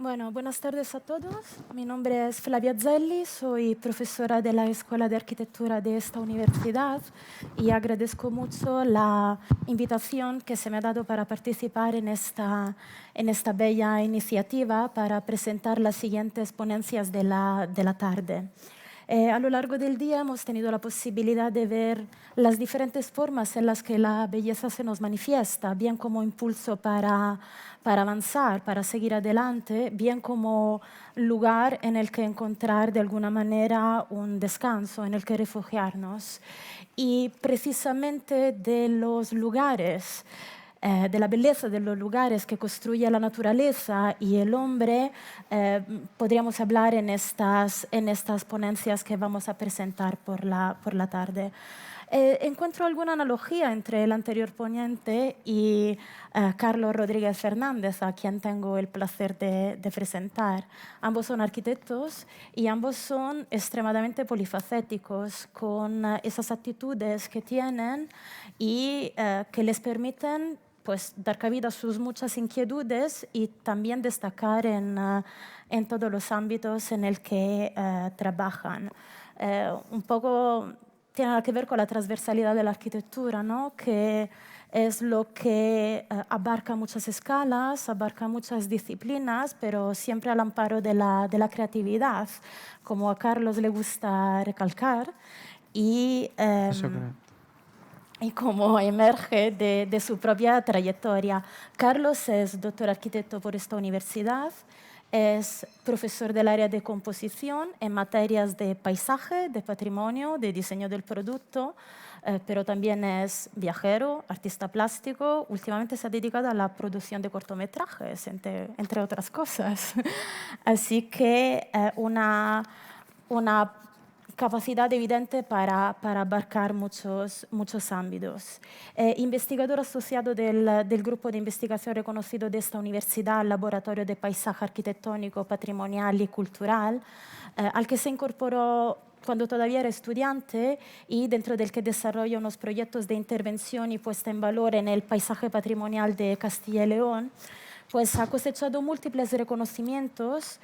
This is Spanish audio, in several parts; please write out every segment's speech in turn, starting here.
Bueno, buenas tardes a todos. Mi nombre es Flavia Zelli, soy profesora de la Escuela de Arquitectura de esta universidad y agradezco mucho la invitación que se me ha dado para participar en esta bella iniciativa para presentar las siguientes ponencias de la tarde. A lo largo del día hemos tenido la posibilidad de ver las diferentes formas en las que la belleza se nos manifiesta, bien como impulso para avanzar, para seguir adelante, bien como lugar en el que encontrar de alguna manera un descanso, en el que refugiarnos. Y precisamente de los lugares de la belleza de los lugares que construye la naturaleza y el hombre, podríamos hablar en estas ponencias que vamos a presentar por la tarde. Encuentro alguna analogía entre el anterior ponente y Carlos Rodríguez Fernández, a quien tengo el placer de presentar. Ambos son arquitectos y ambos son extremadamente polifacéticos, con esas actitudes que tienen y que les permiten pues, dar cabida a sus muchas inquietudes y también destacar en todos los ámbitos en el que trabajan. Un poco tiene que ver con la transversalidad de la arquitectura, ¿no? Que es lo que abarca muchas escalas, abarca muchas disciplinas, pero siempre al amparo de la creatividad, como a Carlos le gusta recalcar. Y cómo emerge de su propia trayectoria. Carlos es doctor arquitecto por esta universidad, es profesor del área de composición en materias de paisaje, de patrimonio, de diseño del producto, pero también es viajero, artista plástico. Últimamente se ha dedicado a la producción de cortometrajes, entre otras cosas. Así que una capacidad evidente para abarcar muchos ámbitos. Investigador asociado del grupo de investigación reconocido de esta universidad, Laboratorio de Paisaje Arquitectónico, Patrimonial y Cultural, al que se incorporó cuando todavía era estudiante y dentro del que desarrolla unos proyectos de intervención y puesta en valor en el paisaje patrimonial de Castilla y León. Pues ha cosechado múltiples reconocimientos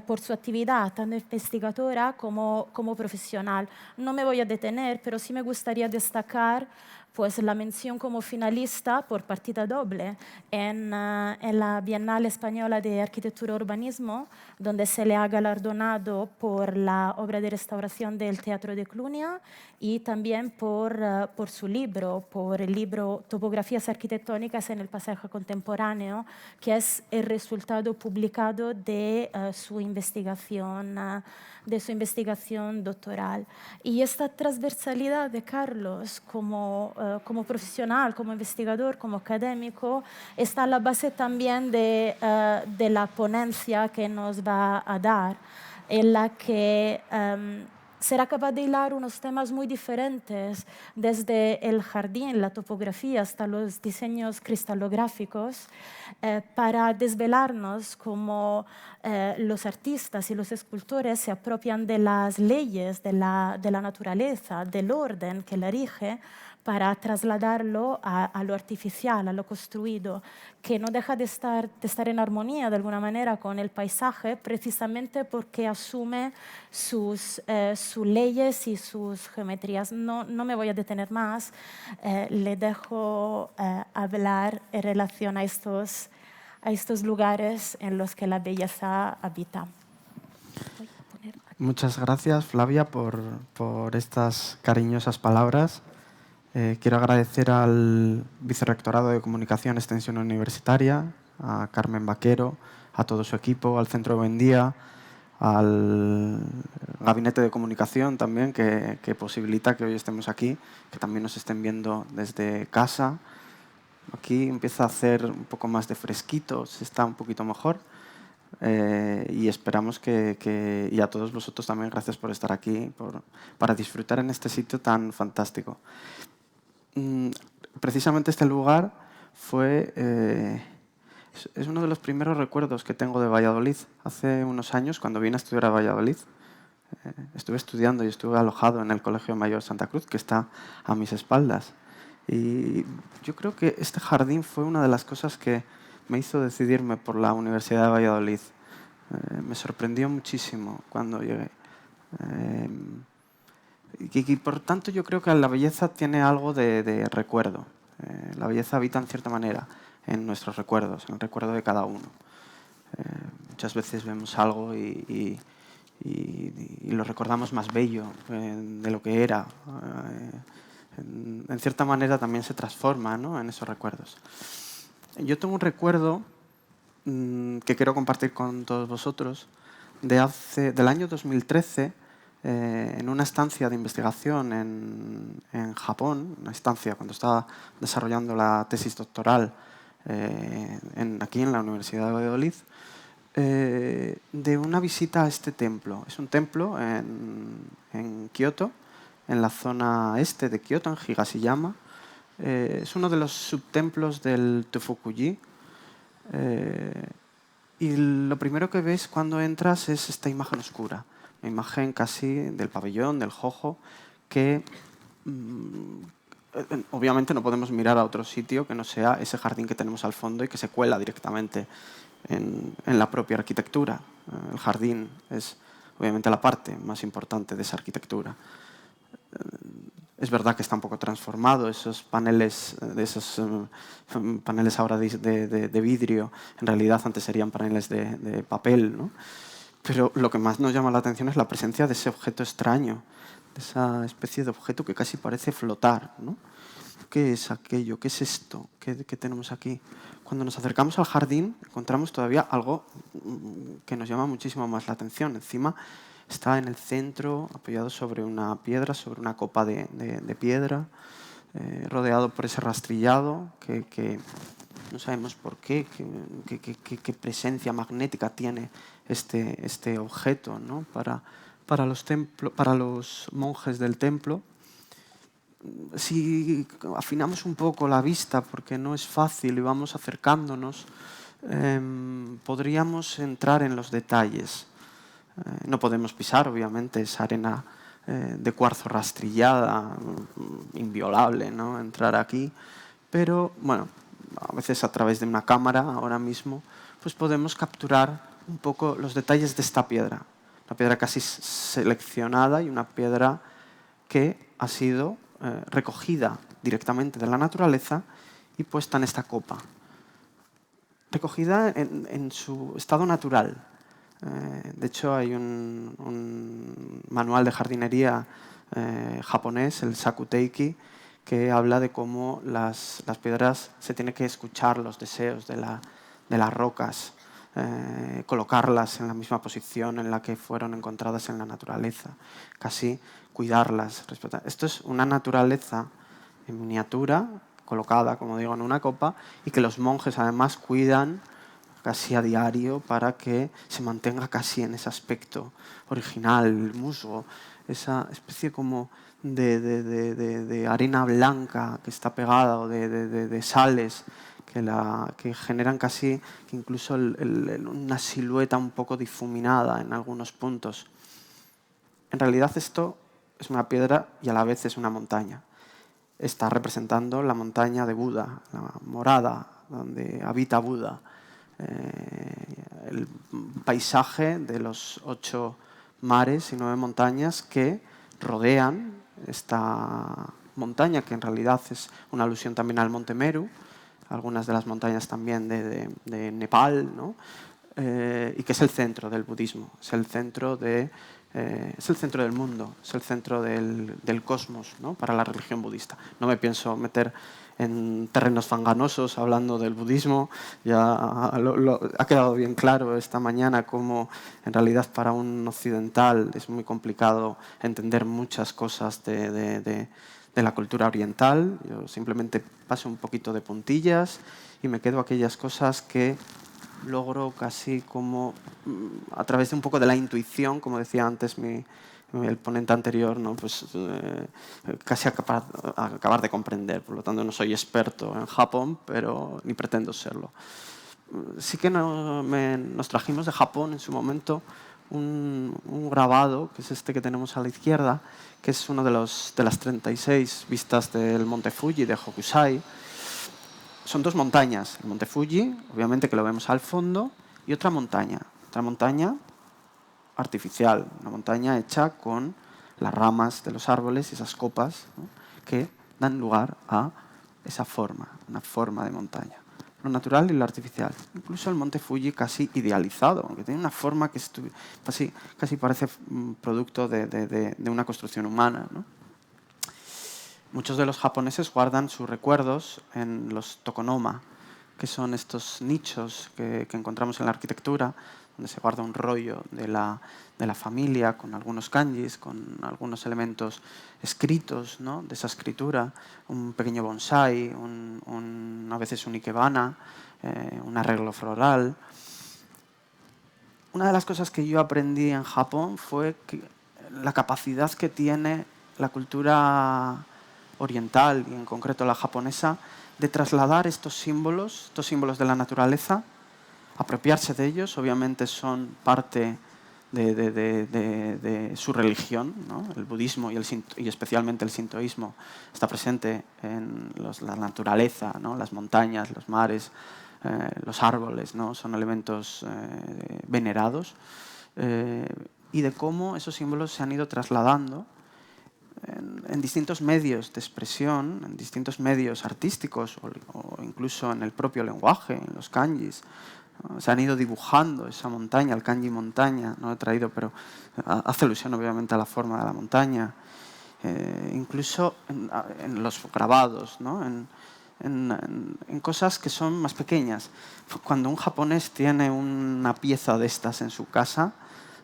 por su actividad, tanto investigadora como profesional. No me voy a detener, pero sí me gustaría destacar pues, la mención como finalista por partida doble en la Bienal Española de Arquitectura y Urbanismo, donde se le ha galardonado por la obra de restauración del Teatro de Clunia y también por su libro, por el libro Topografías arquitectónicas en el paisaje contemporáneo, que es el resultado publicado de su investigación doctoral. Y esta transversalidad de Carlos como profesional, como investigador, como académico, está a la base también de la ponencia que nos va a dar, en la que será capaz de hilar unos temas muy diferentes, desde el jardín, la topografía, hasta los diseños cristalográficos, para desvelarnos cómo los artistas y los escultores se apropian de las leyes de la naturaleza, del orden que la rige, para trasladarlo a lo artificial, a lo construido, que no deja de estar en armonía de alguna manera con el paisaje, precisamente porque asume sus leyes y sus geometrías. No me voy a detener más, le dejo hablar en relación a estos lugares en los que la belleza habita. Muchas gracias, Flavia, por estas cariñosas palabras. Quiero agradecer al Vicerrectorado de Comunicación y Extensión Universitaria, a Carmen Vaquero, a todo su equipo, al Centro de Buendía, al Gabinete de Comunicación también, que posibilita que hoy estemos aquí, que también nos estén viendo desde casa. Aquí empieza a hacer un poco más de fresquito, se está un poquito mejor. Y esperamos y a todos vosotros también, gracias por estar aquí, para disfrutar en este sitio tan fantástico. Precisamente este lugar es uno de los primeros recuerdos que tengo de Valladolid. Hace unos años, cuando vine a estudiar a Valladolid, estuve estudiando y estuve alojado en el Colegio Mayor Santa Cruz, que está a mis espaldas. Y yo creo que este jardín fue una de las cosas que me hizo decidirme por la Universidad de Valladolid. Me sorprendió muchísimo cuando llegué. Y por tanto yo creo que la belleza tiene algo de recuerdo. La belleza habita en cierta manera en nuestros recuerdos, en el recuerdo de cada uno. Muchas veces vemos algo y lo recordamos más bello de lo que era. En cierta manera también se transforma, ¿no?, en esos recuerdos. Yo tengo un recuerdo que quiero compartir con todos vosotros del año 2013, en una estancia de investigación en Japón, una estancia cuando estaba desarrollando la tesis doctoral aquí en la Universidad de Valladolid, de una visita a este templo. Es un templo en Kioto, en la zona este de Kioto, en Higashiyama. Es uno de los subtemplos del Tofuku-ji. Y lo primero que ves cuando entras es esta imagen oscura, una imagen casi del pabellón, del jojo, que obviamente no podemos mirar a otro sitio que no sea ese jardín que tenemos al fondo y que se cuela directamente en la propia arquitectura. El jardín es obviamente la parte más importante de esa arquitectura. Es verdad que está un poco transformado, esos paneles ahora de vidrio, en realidad antes serían paneles de papel, ¿no? Pero lo que más nos llama la atención es la presencia de ese objeto extraño, de esa especie de objeto que casi parece flotar, ¿no? ¿Qué es aquello? ¿Qué es esto? ¿Qué tenemos aquí? Cuando nos acercamos al jardín encontramos todavía algo que nos llama muchísimo más la atención. Encima está en el centro, apoyado sobre una piedra, sobre una copa de piedra, rodeado por ese rastrillado que no sabemos por qué, qué presencia magnética tiene este objeto, ¿no?, para los monjes del templo. Si afinamos un poco la vista, porque no es fácil y vamos acercándonos, podríamos entrar en los detalles. No podemos pisar, obviamente, esa arena de cuarzo rastrillada, inviolable, ¿no?, entrar aquí. Pero, bueno, a veces a través de una cámara, ahora mismo, pues podemos capturar un poco los detalles de esta piedra. Una piedra casi seleccionada y una piedra que ha sido recogida directamente de la naturaleza y puesta en esta copa. Recogida en su estado natural. De hecho, hay un manual de jardinería japonés, el Sakuteiki, que habla de cómo las piedras se tiene que escuchar los deseos de las rocas, colocarlas en la misma posición en la que fueron encontradas en la naturaleza, casi cuidarlas, respetar. Esto es una naturaleza en miniatura, colocada, como digo, en una copa, y que los monjes además cuidan casi a diario para que se mantenga casi en ese aspecto original, el musgo, esa especie como de arena blanca que está pegada o de sales que generan casi que incluso una silueta un poco difuminada en algunos puntos. En realidad esto es una piedra y a la vez es una montaña. Está representando la montaña de Buda, la morada donde habita Buda. El paisaje de los 8 mares y 9 montañas que rodean esta montaña, que en realidad es una alusión también al Monte Meru, algunas de las montañas también de Nepal, ¿no? Y que es el centro del budismo, es el centro del mundo, es el centro del cosmos, ¿no?, para la religión budista. No me pienso meter en terrenos fanganosos hablando del budismo. Ya ha quedado bien claro esta mañana cómo en realidad para un occidental es muy complicado entender muchas cosas de la cultura oriental. Yo simplemente paso un poquito de puntillas y me quedo aquellas cosas que logro casi como a través de un poco de la intuición, como decía antes el ponente anterior, ¿no?, pues casi acabar de comprender. Por lo tanto, no soy experto en Japón, pero ni pretendo serlo. Sí que nos trajimos de Japón en su momento un grabado, que es este que tenemos a la izquierda, que es uno de las 36 vistas del Monte Fuji de Hokusai. Son 2 montañas, el Monte Fuji, obviamente que lo vemos al fondo, y otra montaña. Otra montaña artificial, una montaña hecha con las ramas de los árboles y esas copas, ¿no?, que dan lugar a esa forma, una forma de montaña. Lo natural y lo artificial. Incluso el monte Fuji casi idealizado, aunque tiene una forma que casi parece producto de una construcción humana, ¿no? Muchos de los japoneses guardan sus recuerdos en los tokonoma, que son estos nichos que encontramos en la arquitectura, donde se guarda un rollo de la familia con algunos kanjis, con algunos elementos escritos, ¿no?, de esa escritura, un pequeño bonsai, a veces un ikebana, un arreglo floral. Una de las cosas que yo aprendí en Japón fue la capacidad que tiene la cultura oriental, y en concreto la japonesa, de trasladar estos símbolos de la naturaleza, apropiarse de ellos. Obviamente son parte de su religión, ¿no? El budismo y especialmente el sintoísmo está presente en la naturaleza, ¿no?, las montañas, los mares, los árboles, ¿no?, son elementos venerados, y de cómo esos símbolos se han ido trasladando en distintos medios de expresión, en distintos medios artísticos o incluso en el propio lenguaje, en los kanjis. Se han ido dibujando esa montaña, el kanji montaña, no lo he traído, pero hace alusión obviamente a la forma de la montaña. Incluso en los grabados, ¿no?, en cosas que son más pequeñas. Cuando un japonés tiene una pieza de estas en su casa,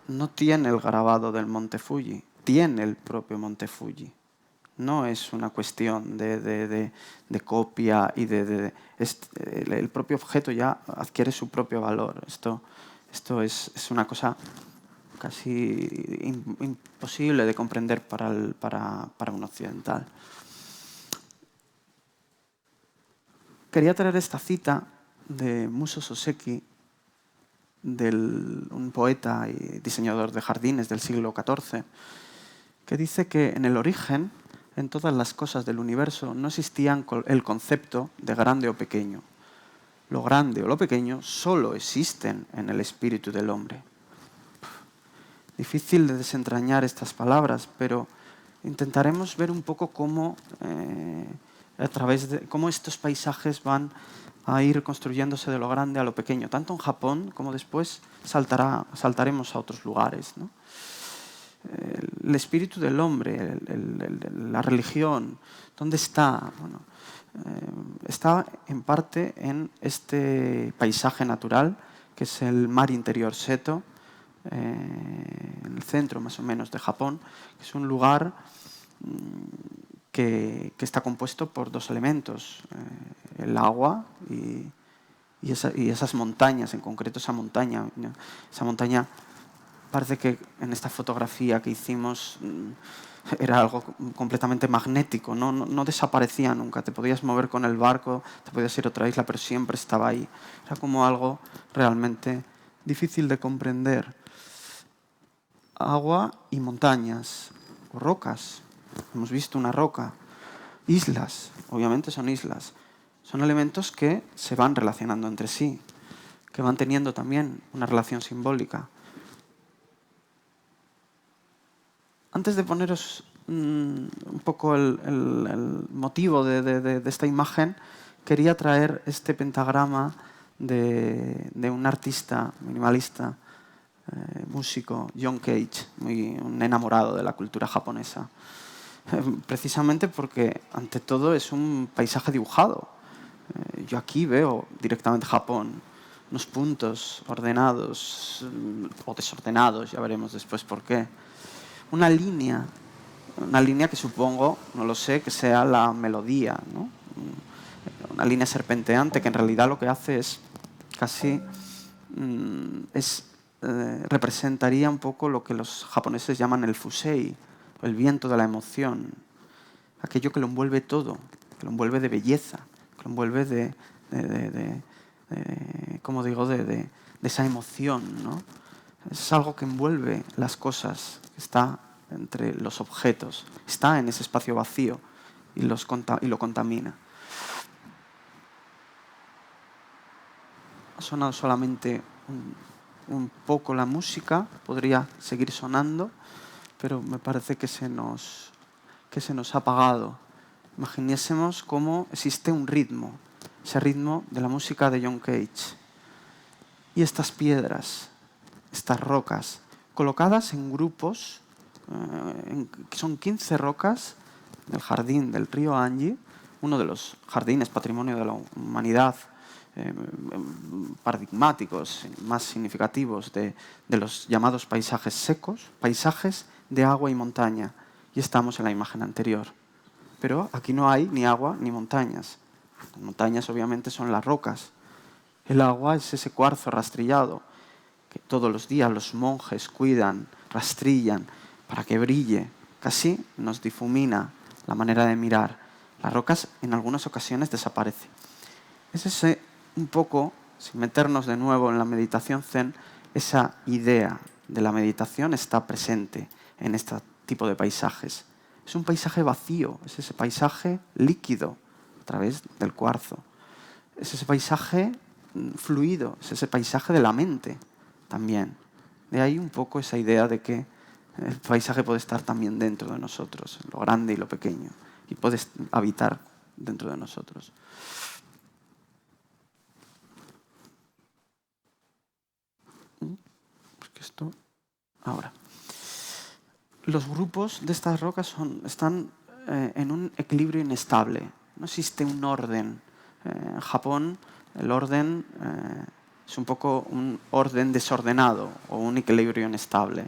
no tiene el grabado del monte Fuji, tiene el propio monte Fuji. No es una cuestión de copia y el propio objeto ya adquiere su propio valor. Esto es una cosa casi imposible de comprender para un occidental. Quería traer esta cita de Muso Soseki, un poeta y diseñador de jardines del siglo XIV, que dice que en el origen, en todas las cosas del universo, no existía el concepto de grande o pequeño. Lo grande o lo pequeño solo existen en el espíritu del hombre. Difícil de desentrañar estas palabras, pero intentaremos ver un poco cómo, cómo estos paisajes van a ir construyéndose de lo grande a lo pequeño, tanto en Japón como después saltaremos a otros lugares, ¿no? El espíritu del hombre, la religión, ¿dónde está? Bueno, está en parte en este paisaje natural, que es el mar interior Seto, en el centro más o menos de Japón, que es un lugar que está compuesto por dos elementos, el agua y esas montañas, en concreto esa montaña. Esa montaña parece que en esta fotografía que hicimos era algo completamente magnético, no desaparecía nunca. Te podías mover con el barco, te podías ir a otra isla, pero siempre estaba ahí. Era como algo realmente difícil de comprender. Agua y montañas, o rocas. Hemos visto una roca. Islas, obviamente son islas. Son elementos que se van relacionando entre sí, que van teniendo también una relación simbólica. Antes de poneros un poco el motivo de esta imagen, quería traer este pentagrama de un artista minimalista, músico, John Cage, un enamorado de la cultura japonesa. Precisamente porque, ante todo, es un paisaje dibujado. Yo aquí veo directamente Japón, unos puntos ordenados o desordenados, ya veremos después por qué. Una línea que supongo, no lo sé, que sea la melodía, ¿no? Una línea serpenteante que en realidad lo que hace es casi representaría un poco lo que los japoneses llaman el fusei, el viento de la emoción, aquello que lo envuelve todo, que lo envuelve de belleza, que lo envuelve como digo, de esa emoción, ¿no? Es algo que envuelve las cosas, que está entre los objetos, está en ese espacio vacío y lo contamina. Ha sonado solamente un poco la música, podría seguir sonando, pero me parece que se nos ha apagado. Imaginésemos cómo existe un ritmo, ese ritmo de la música de John Cage. Y estas piedras, estas rocas, colocadas en grupos, que son 15 rocas del jardín del río Anji, uno de los jardines patrimonio de la humanidad paradigmáticos, más significativos de los llamados paisajes secos, paisajes de agua y montaña. Y estamos en la imagen anterior. Pero aquí no hay ni agua ni montañas. Las montañas obviamente son las rocas. El agua es ese cuarzo rastrillado que todos los días los monjes cuidan, rastrillan para que brille. Casi nos difumina la manera de mirar. Las rocas en algunas ocasiones desaparecen. Es ese un poco, sin meternos de nuevo en la meditación zen, esa idea de la meditación está presente en este tipo de paisajes. Es un paisaje vacío, es ese paisaje líquido a través del cuarzo. Es ese paisaje fluido, es ese paisaje de la mente también. De ahí un poco esa idea de que el paisaje puede estar también dentro de nosotros, lo grande y lo pequeño, y puede habitar dentro de nosotros. Porque esto... Ahora. Los grupos de estas rocas están en un equilibrio inestable. No existe un orden. En Japón el orden es un poco un orden desordenado o un equilibrio inestable.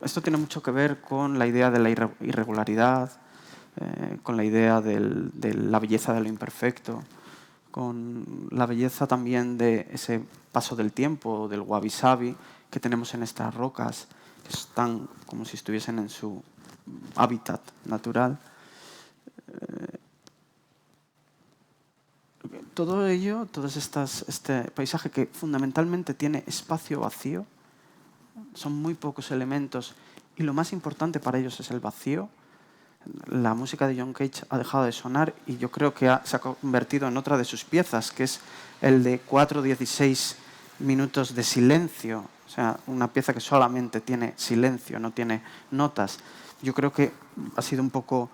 Esto tiene mucho que ver con la idea de la irregularidad, con la idea de la belleza de lo imperfecto, con la belleza también de ese paso del tiempo, del wabi-sabi que tenemos en estas rocas, que están como si estuviesen en su hábitat natural. Todo ello, este paisaje que fundamentalmente tiene espacio vacío, son muy pocos elementos y lo más importante para ellos es el vacío. La música de John Cage ha dejado de sonar y yo creo que se ha convertido en otra de sus piezas, que es el de 4:16 minutos de silencio. O sea, una pieza que solamente tiene silencio, no tiene notas. Yo creo que ha sido un poco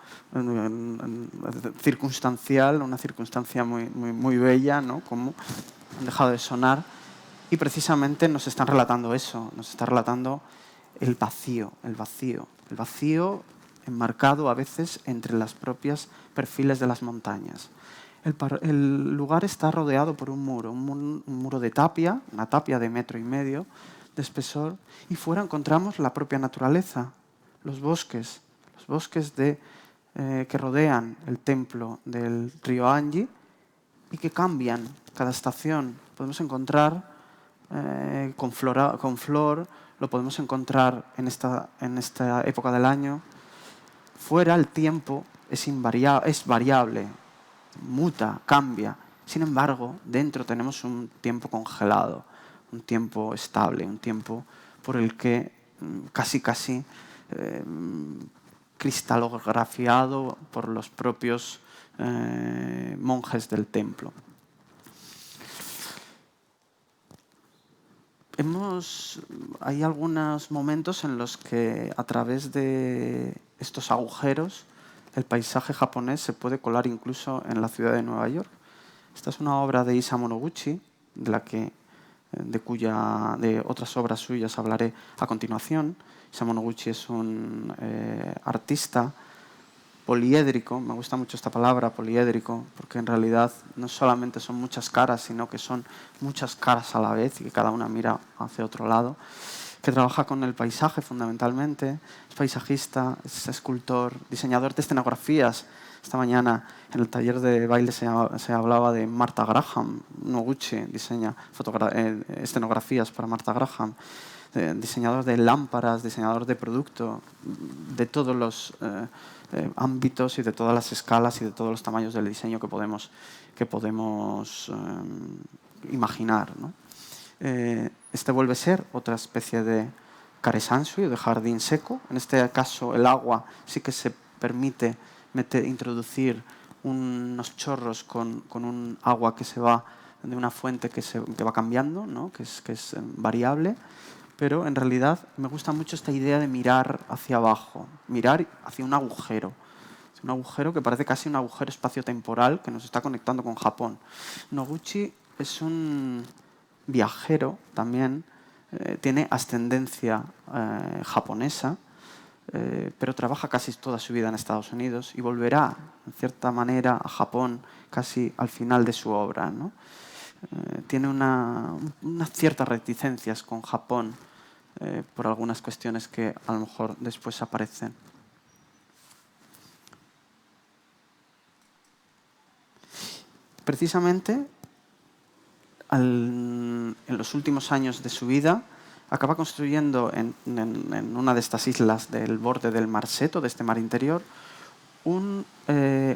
circunstancial, una circunstancia muy bella, ¿no? Como han dejado de sonar. Y precisamente nos están relatando eso, nos está relatando el vacío enmarcado a veces entre las propias perfiles de las montañas. El lugar está rodeado por un muro de tapia, una tapia de 1,5 metros de espesor, y fuera encontramos la propia naturaleza, los bosques que rodean el templo del río Anji y que cambian cada estación. Podemos encontrar con flor, lo podemos encontrar en esta época del año. Fuera el tiempo es variable, muta, cambia. Sin embargo, dentro tenemos un tiempo congelado, un tiempo estable, un tiempo por el que casi cristalografiado por los propios monjes del templo. Hay algunos momentos en los que a través de estos agujeros el paisaje japonés se puede colar incluso en la ciudad de Nueva York. Esta es una obra de Isamu Noguchi, de otras obras suyas hablaré a continuación. Isamu Noguchi es un artista poliédrico, me gusta mucho esta palabra, poliédrico, porque en realidad no solamente son muchas caras, sino que son muchas caras a la vez y que cada una mira hacia otro lado, que trabaja con el paisaje fundamentalmente, es paisajista, es escultor, diseñador de escenografías. Esta mañana en el taller de baile se hablaba de Martha Graham. Noguchi diseña escenografías para Martha Graham. Diseñador de lámparas, diseñador de producto, de todos los ámbitos y de todas las escalas y de todos los tamaños del diseño que podemos imaginar, ¿no? Este vuelve a ser otra especie de karesansui, de jardín seco. En este caso el agua sí que se permite introducir unos chorros con un agua que se va de una fuente que va cambiando, ¿no? que es variable, pero en realidad me gusta mucho esta idea de mirar hacia abajo, mirar hacia un agujero. Es un agujero que parece casi un agujero espaciotemporal que nos está conectando con Japón. Noguchi es un viajero también, tiene ascendencia japonesa, pero trabaja casi toda su vida en Estados Unidos y volverá, en cierta manera, a Japón casi al final de su obra, ¿no? Tiene unas ciertas reticencias con Japón por algunas cuestiones que a lo mejor después aparecen. Precisamente, en los últimos años de su vida, acaba construyendo en una de estas islas del borde del mar Seto, de este mar interior, un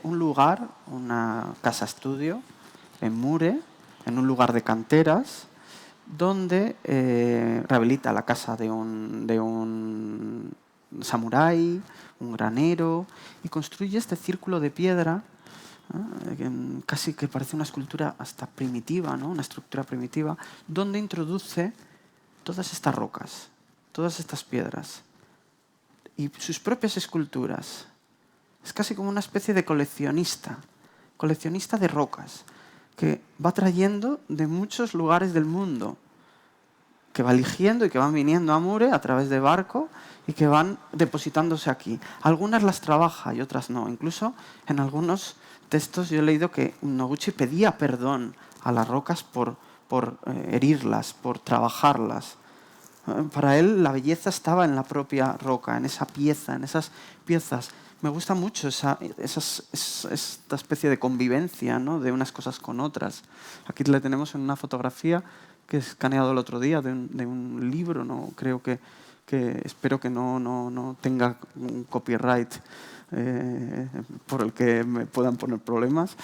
lugar, una casa-estudio en Mure, en un lugar de canteras, donde rehabilita la casa de un samurái, un granero, y construye este círculo de piedra, casi que parece una escultura hasta primitiva, ¿no? Una estructura primitiva, donde introduce todas estas rocas, todas estas piedras y sus propias esculturas. Es casi como una especie de coleccionista de rocas, que va trayendo de muchos lugares del mundo, que va eligiendo y que van viniendo a Mure a través de barco y que van depositándose aquí. Algunas las trabaja y otras no. Incluso en algunos textos yo he leído que Noguchi pedía perdón a las rocas por herirlas, por trabajarlas. Para él la belleza estaba en la propia roca, en esa pieza, en esas piezas. Me gusta mucho esta especie de convivencia, ¿no? De unas cosas con otras. Aquí la tenemos en una fotografía que he escaneado el otro día de un libro, ¿no? Creo que espero que no tenga un copyright por el que me puedan poner problemas.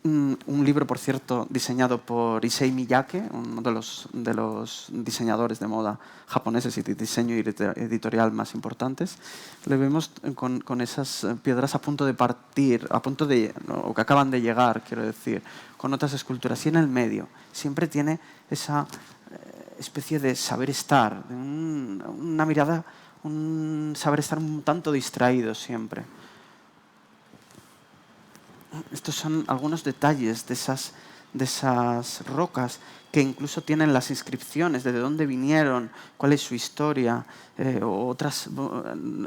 Un libro, por cierto, diseñado por Issei Miyake, uno de los diseñadores de moda japoneses y de diseño editorial más importantes. Le vemos con esas piedras a punto de partir, o que acaban de llegar, quiero decir, con otras esculturas. Y en el medio siempre tiene esa especie de saber estar, una mirada, un saber estar un tanto distraído siempre. Estos son algunos detalles de esas rocas que incluso tienen las inscripciones de dónde vinieron, cuál es su historia, o otras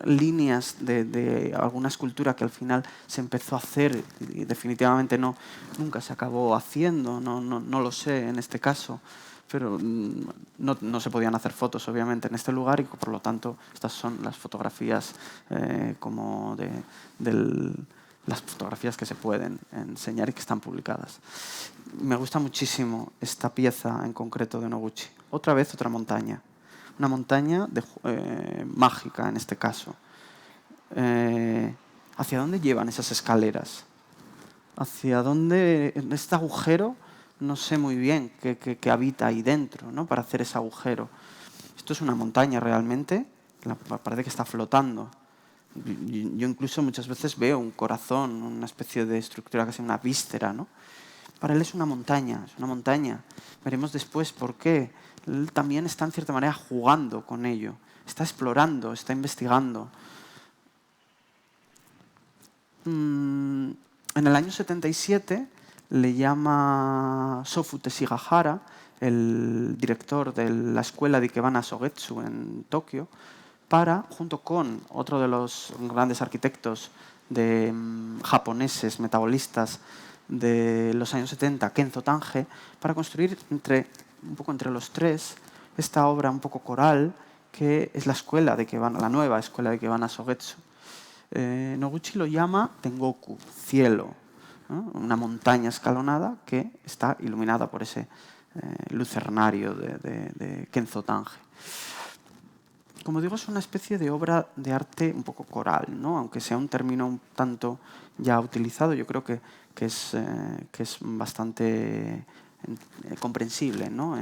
líneas de alguna escultura que al final se empezó a hacer y definitivamente nunca se acabó haciendo, no lo sé en este caso. Pero no se podían hacer fotos, obviamente, en este lugar y por lo tanto estas son las fotografías como las fotografías que se pueden enseñar y que están publicadas. Me gusta muchísimo esta pieza en concreto de Noguchi. Otra vez otra montaña. Una montaña mágica en este caso. ¿Hacia dónde llevan esas escaleras? ¿Hacia dónde? En este agujero no sé muy bien qué habita ahí dentro, ¿no? Para hacer ese agujero. Esto es una montaña realmente. Parece que está flotando. Yo incluso muchas veces veo un corazón, una especie de estructura, casi una víscera, ¿no? Para él es una montaña, es una montaña. Veremos después por qué. Él también está en cierta manera jugando con ello. Está explorando, está investigando. En el año 77 le llama Sofu Teshigahara, el director de la escuela de Ikebana Sogetsu en Tokio, para, junto con otro de los grandes arquitectos japoneses, metabolistas de los años 70, Kenzo Tange, para construir un poco entre los tres esta obra un poco coral que es la nueva escuela de Ikebana Sogetsu. Noguchi lo llama Tengoku, cielo, ¿no? Una montaña escalonada que está iluminada por ese lucernario de Kenzo Tange. Como digo, es una especie de obra de arte un poco coral, ¿no? Aunque sea un término un tanto ya utilizado, yo creo que es bastante comprensible, ¿no?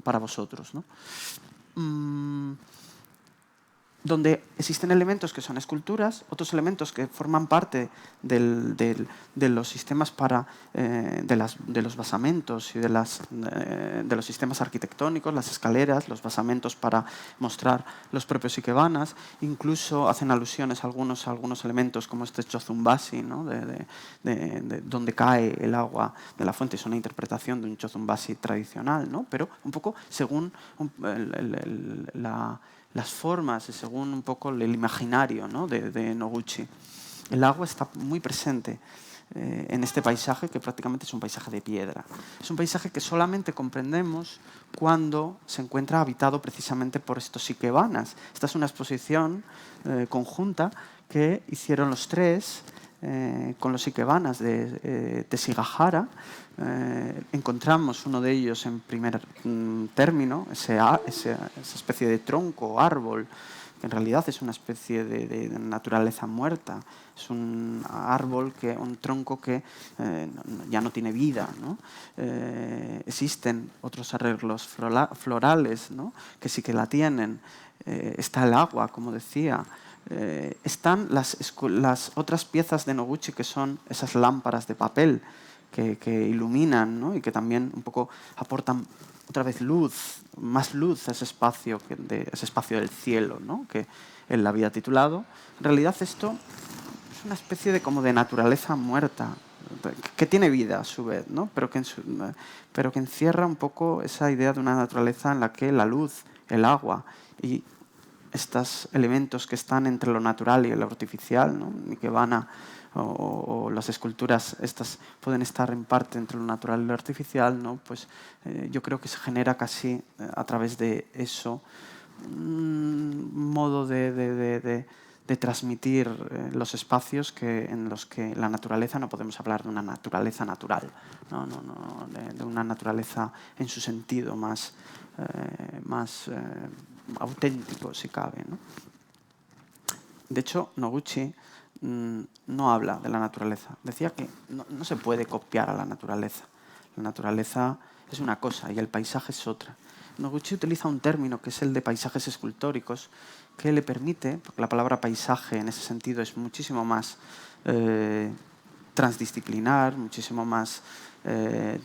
Para vosotros, ¿no? donde existen elementos que son esculturas, otros elementos que forman parte de los sistemas de los basamentos y de los sistemas arquitectónicos, las escaleras, los basamentos para mostrar los propios ikebanas. Incluso hacen alusiones a algunos elementos como este chozumbasi, ¿no? de donde cae el agua de la fuente. Es una interpretación de un chozumbasi tradicional, ¿no? Pero un poco según las formas y según un poco el imaginario, ¿no? de Noguchi. El agua está muy presente en este paisaje, que prácticamente es un paisaje de piedra. Es un paisaje que solamente comprendemos cuando se encuentra habitado precisamente por estos ikebanas. Esta es una exposición conjunta que hicieron los tres con los ikebanas de Teshigahara. Encontramos uno de ellos en primer término, esa especie de tronco o árbol, que en realidad es una especie de naturaleza muerta. Es un árbol, un tronco que ya no tiene vida, ¿no? Existen otros arreglos florales, ¿no? Que sí que la tienen. Está el agua, como decía. Están las otras piezas de Noguchi, que son esas lámparas de papel que iluminan, ¿no? Y que también un poco aportan otra vez luz, más luz a ese espacio, ese espacio del cielo, ¿no? Que él había titulado. En realidad esto es una especie de naturaleza muerta, que tiene vida a su vez, ¿no? pero que encierra un poco esa idea de una naturaleza en la que la luz, el agua y estos elementos que están entre lo natural y lo artificial, ¿no? Ikebana o las esculturas, estas pueden estar en parte entre lo natural y lo artificial, ¿no? Pues yo creo que se genera casi a través de eso un modo de transmitir los espacios en los que la naturaleza no podemos hablar de una naturaleza natural, no, de una naturaleza en su sentido más auténtico, si cabe, ¿no? De hecho, Noguchi no habla de la naturaleza. Decía que no se puede copiar a la naturaleza. La naturaleza es una cosa y el paisaje es otra. Noguchi utiliza un término que es el de paisajes escultóricos, que le permite, porque la palabra paisaje en ese sentido es muchísimo más transdisciplinar, muchísimo más,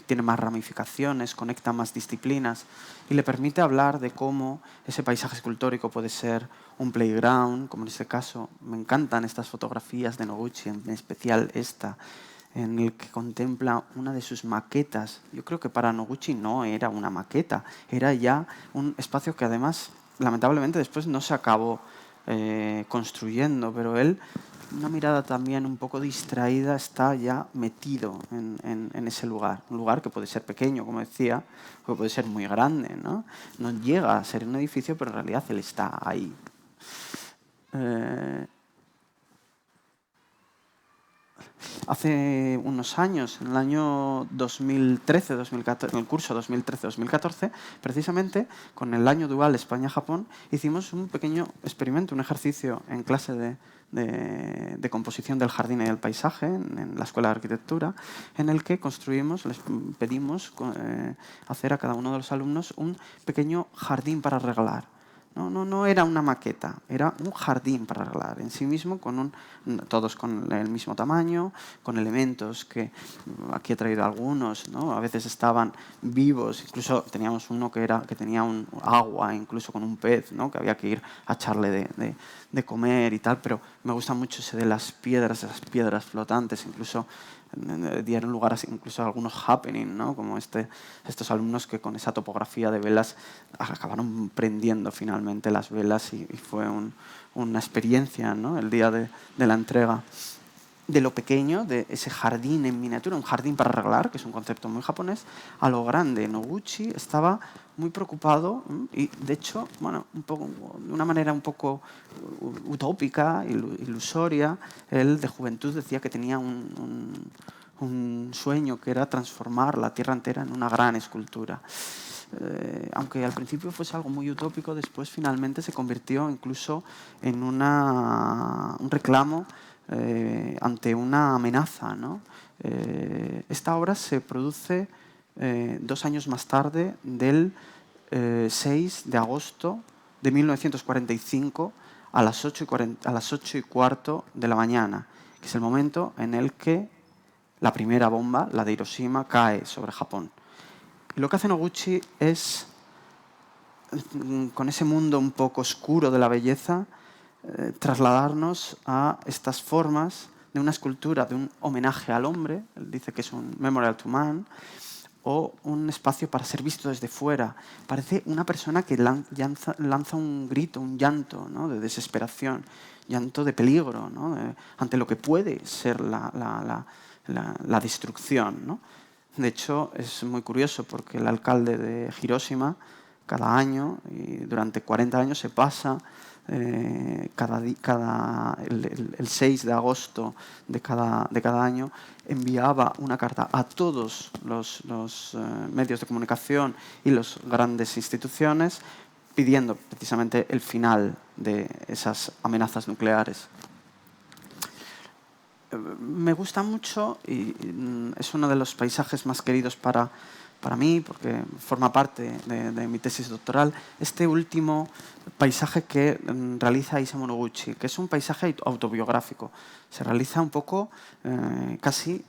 tiene más ramificaciones, conecta más disciplinas y le permite hablar de cómo ese paisaje escultórico puede ser un playground, como en este caso. Me encantan estas fotografías de Noguchi, en especial esta, en el que contempla una de sus maquetas. Yo creo que para Noguchi no era una maqueta, era ya un espacio que además, lamentablemente, después no se acabó construyendo, pero él, una mirada también un poco distraída, está ya metido en ese lugar. Un lugar que puede ser pequeño, como decía, o que puede ser muy grande, ¿no? No llega a ser un edificio, pero en realidad él está ahí. Hace unos años, en el año 2013, 2014, en el curso 2013-2014, precisamente con el año dual España-Japón, hicimos un pequeño experimento, un ejercicio en clase de composición del jardín y del paisaje en la Escuela de Arquitectura, en el que construimos, les pedimos hacer a cada uno de los alumnos un pequeño jardín para regalar. No era una maqueta, era un jardín para arreglar en sí mismo, todos con el mismo tamaño, con elementos que aquí he traído algunos, ¿no? A veces estaban vivos, incluso teníamos uno que tenía un agua, incluso con un pez, ¿no? Que había que ir a echarle de comer y tal, pero me gusta mucho ese de las piedras, esas piedras flotantes, incluso dieron lugar incluso a algunos happening, ¿no? Como estos alumnos que con esa topografía de velas acabaron prendiendo finalmente las velas y fue una experiencia, ¿no? El día de la entrega. De lo pequeño, de ese jardín en miniatura, un jardín para arreglar, que es un concepto muy japonés, a lo grande. Noguchi estaba muy preocupado y, de hecho, bueno, de una manera un poco utópica, ilusoria, él de juventud decía que tenía un sueño que era transformar la tierra entera en una gran escultura. Aunque al principio fuese algo muy utópico, después finalmente se convirtió incluso en un reclamo ante una amenaza, ¿no? Esta obra se produce 2 años más tarde, del 6 de agosto de 1945, a las 8:15 de la mañana, que es el momento en el que la primera bomba, la de Hiroshima, cae sobre Japón. Y lo que hace Noguchi es, con ese mundo un poco oscuro de la belleza, trasladarnos a estas formas de una escultura, de un homenaje al hombre. Él dice que es un memorial to man, o un espacio para ser visto desde fuera. Parece una persona que lanza un grito, un llanto, ¿no?, de desesperación, llanto de peligro, ¿no?, ante lo que puede ser la destrucción, ¿no? De hecho, es muy curioso porque el alcalde de Hiroshima, cada año, y durante 40 años se pasa, el 6 de agosto de cada año, enviaba una carta a todos los medios de comunicación y las grandes instituciones pidiendo precisamente el final de esas amenazas nucleares. Me gusta mucho y es uno de los paisajes más queridos para mí, porque forma parte de mi tesis doctoral, este último paisaje que realiza Isamu Noguchi, que es un paisaje autobiográfico. Se realiza un poco casi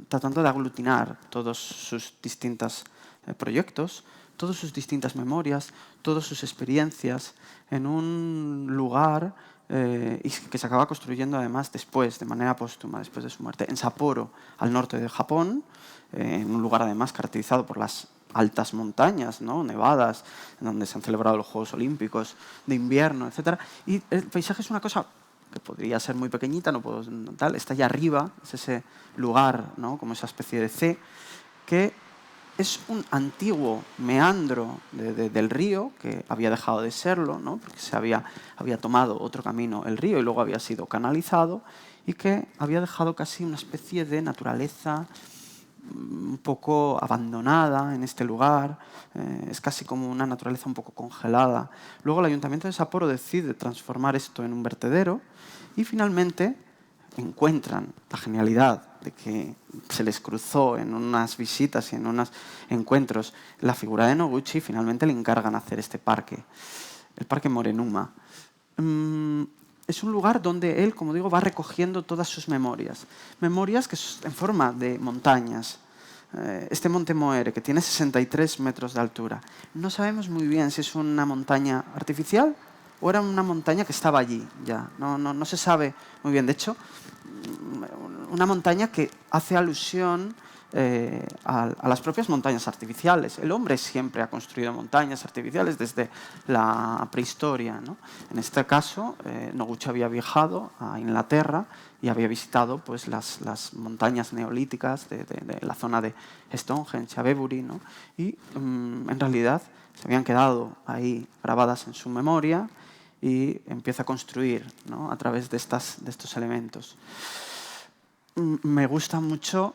tratando de aglutinar todos sus distintos proyectos, todas sus distintas memorias, todas sus experiencias en un lugar y que se acaba construyendo además después, de manera póstuma, después de su muerte, en Sapporo, al norte de Japón, en un lugar además caracterizado por las altas montañas, ¿no?, nevadas, donde se han celebrado los Juegos Olímpicos de invierno, etc. Y el paisaje es una cosa que podría ser muy pequeñita, está allá arriba, es ese lugar, ¿no?, como esa especie de C, que es un antiguo meandro del río, que había dejado de serlo, ¿no?, porque se había tomado otro camino el río y luego había sido canalizado, y que había dejado casi una especie de naturaleza un poco abandonada en este lugar. Es casi como una naturaleza un poco congelada. Luego el Ayuntamiento de Sapporo decide transformar esto en un vertedero y finalmente encuentran la genialidad de que se les cruzó en unas visitas y en unos encuentros la figura de Noguchi y finalmente le encargan hacer este parque, el Parque Morenuma. Es un lugar donde él, como digo, va recogiendo todas sus memorias. Memorias que en forma de montañas. Este monte Moere, que tiene 63 metros de altura. No sabemos muy bien si es una montaña artificial o era una montaña que estaba allí ya. No se sabe muy bien. De hecho, una montaña que hace alusión a las propias montañas artificiales. El hombre siempre ha construido montañas artificiales desde la prehistoria, ¿no? En este caso, Noguchi había viajado a Inglaterra y había visitado pues, las montañas neolíticas de la zona de Stonehenge, Avebury, ¿no? Y en realidad se habían quedado ahí grabadas en su memoria y empieza a construir, ¿no?, a través de estos elementos. Me gusta mucho,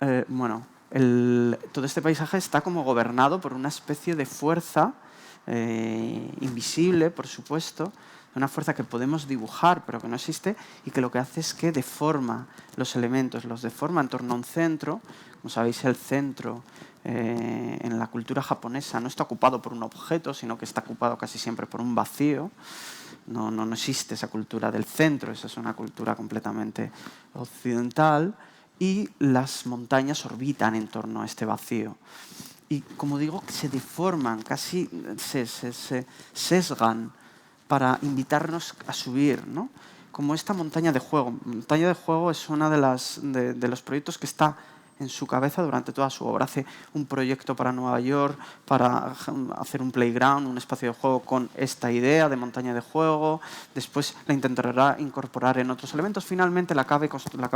todo este paisaje está como gobernado por una especie de fuerza invisible, por supuesto, una fuerza que podemos dibujar pero que no existe y que lo que hace es que deforma los elementos, los deforma en torno a un centro. Como sabéis, el centro en la cultura japonesa no está ocupado por un objeto, sino que está ocupado casi siempre por un vacío. No existe esa cultura del centro, esa es una cultura completamente occidental y las montañas orbitan en torno a este vacío. Y como digo, se deforman, casi se sesgan para invitarnos a subir, ¿no? Como esta montaña de juego. Montaña de juego es uno de los proyectos que está en su cabeza durante toda su obra. Hace un proyecto para Nueva York para hacer un playground, un espacio de juego con esta idea de montaña de juego. Después la intentará incorporar en otros elementos. Finalmente la acaba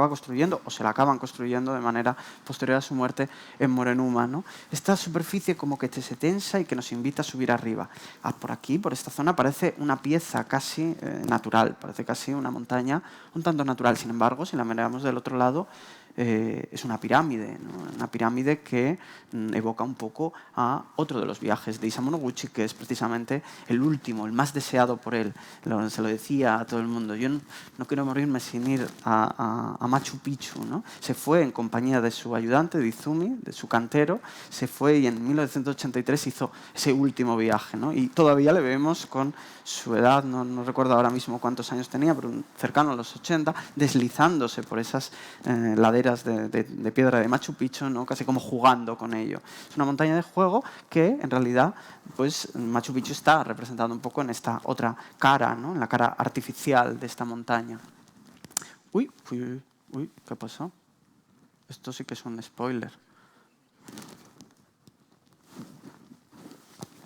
construyendo, o se la acaban construyendo de manera posterior a su muerte en Morenuma, ¿no? Esta superficie como que se tensa y que nos invita a subir arriba. Por aquí, por esta zona, parece una pieza casi natural, parece casi una montaña un tanto natural. Sin embargo, si la miramos del otro lado, es una pirámide, ¿no? Una pirámide que evoca un poco a otro de los viajes de Isamu Noguchi, que es precisamente el último, el más deseado por él. Se lo decía a todo el mundo, yo no quiero morirme sin ir a Machu Picchu, ¿no? Se fue en compañía de su ayudante, de Izumi, de su cantero, se fue y en 1983 hizo ese último viaje, ¿no? Y todavía le vemos con su edad, no recuerdo ahora mismo cuántos años tenía, pero cercano a los 80, deslizándose por esas laderas de piedra de Machu Picchu, ¿no? Casi como jugando con ello. Es una montaña de juego que, en realidad, pues Machu Picchu está representando un poco en esta otra cara, ¿no? En la cara artificial de esta montaña. Uy, ¿qué pasó? Esto sí que es un spoiler.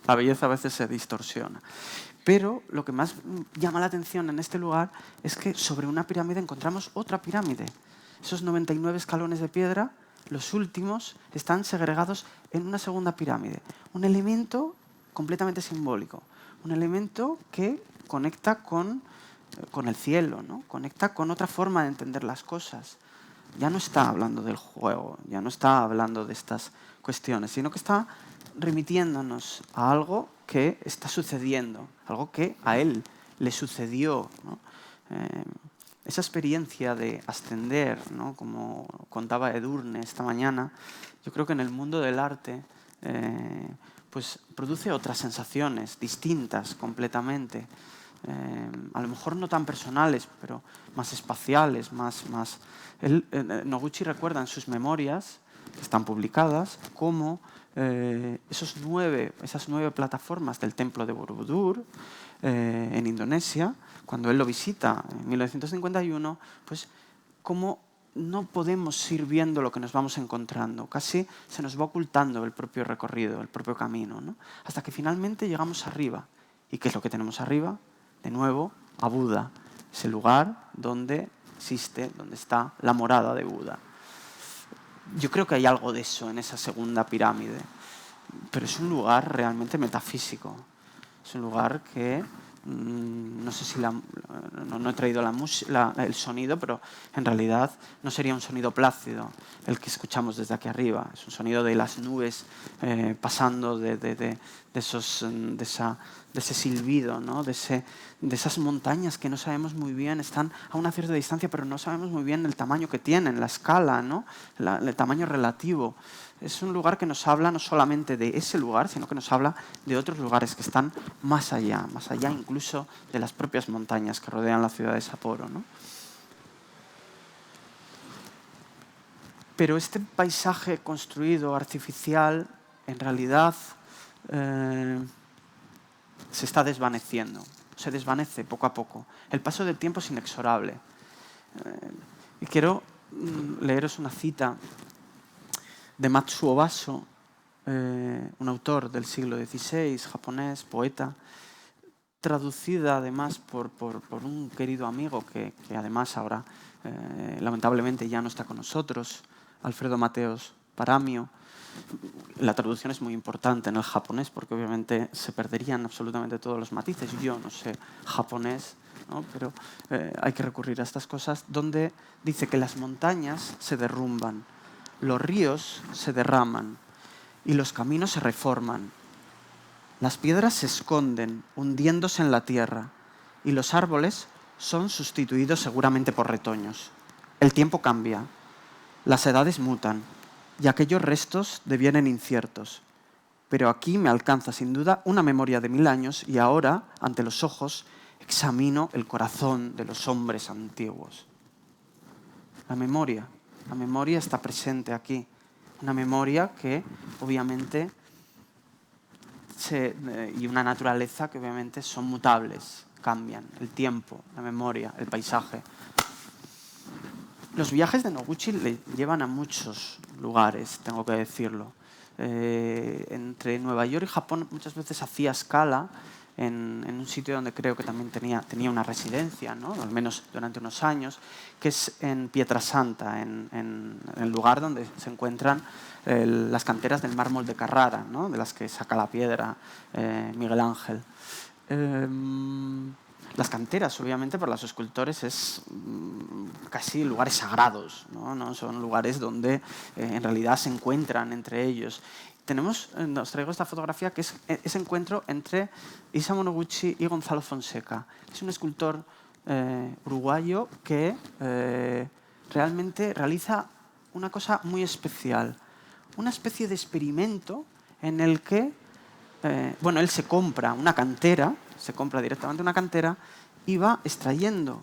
La belleza a veces se distorsiona. Pero lo que más llama la atención en este lugar es que sobre una pirámide encontramos otra pirámide. Esos 99 escalones de piedra, los últimos, están segregados en una segunda pirámide. Un elemento completamente simbólico. Un elemento que conecta con el cielo, ¿no? Conecta con otra forma de entender las cosas. Ya no está hablando del juego, ya no está hablando de estas cuestiones, sino que está remitiéndonos a algo que está sucediendo, algo que a él le sucedió, ¿no? Esa experiencia de ascender, ¿no? Como contaba Edurne esta mañana, yo creo que en el mundo del arte pues produce otras sensaciones distintas completamente. A lo mejor no tan personales, pero más espaciales, más... Noguchi recuerda en sus memorias, que están publicadas, cómo esas 9 plataformas del templo de Borobudur en Indonesia, cuando él lo visita en 1951, pues cómo no podemos ir viendo lo que nos vamos encontrando. Casi se nos va ocultando el propio recorrido, el propio camino, ¿no? Hasta que finalmente llegamos arriba. ¿Y qué es lo que tenemos arriba? De nuevo, a Buda, ese lugar donde está la morada de Buda. Yo creo que hay algo de eso en esa segunda pirámide, pero es un lugar realmente metafísico. Es un lugar que, no sé si no he traído el sonido, pero en realidad no sería un sonido plácido el que escuchamos desde aquí arriba. Es un sonido de las nubes pasando de ese silbido, ¿no? de esas montañas que no sabemos muy bien, están a una cierta distancia, pero no sabemos muy bien el tamaño que tienen, la escala, ¿no? El tamaño relativo. Es un lugar que nos habla no solamente de ese lugar, sino que nos habla de otros lugares que están más allá incluso de las propias montañas que rodean la ciudad de Sapporo, ¿no? Pero este paisaje construido, artificial, en realidad se está desvaneciendo, se desvanece poco a poco. El paso del tiempo es inexorable. Y quiero leeros una cita de Matsuo Baso, un autor del siglo XVI, japonés, poeta, traducida además por un querido amigo que además ahora lamentablemente ya no está con nosotros, Alfredo Mateos Paramio. La traducción es muy importante en el japonés porque obviamente se perderían absolutamente todos los matices. Yo no sé japonés, ¿no? Pero hay que recurrir a estas cosas, donde dice que las montañas se derrumban, los ríos se derraman y los caminos se reforman. Las piedras se esconden, hundiéndose en la tierra, y los árboles son sustituidos seguramente por retoños. El tiempo cambia, las edades mutan, y aquellos restos devienen inciertos. Pero aquí me alcanza sin duda una memoria de 1000 años, y ahora, ante los ojos, examino el corazón de los hombres antiguos. La memoria está presente aquí. Una memoria que, obviamente, y una naturaleza que, obviamente, son mutables, cambian. El tiempo, la memoria, el paisaje. Los viajes de Noguchi le llevan a muchos lugares, tengo que decirlo. Entre Nueva York y Japón muchas veces hacía escala en un sitio donde creo que también tenía una residencia, ¿no? Al menos durante unos años, que es en Pietrasanta, en el lugar donde se encuentran las canteras del mármol de Carrara, ¿no? De las que saca la piedra Miguel Ángel. Las canteras, obviamente, para los escultores es casi lugares sagrados, ¿no? Son lugares donde en realidad se encuentran entre ellos. Os traigo esta fotografía que es ese encuentro entre Isamu Noguchi y Gonzalo Fonseca. Es un escultor uruguayo que realmente realiza una cosa muy especial, una especie de experimento en el que él se compra una cantera, se compra directamente una cantera y va extrayendo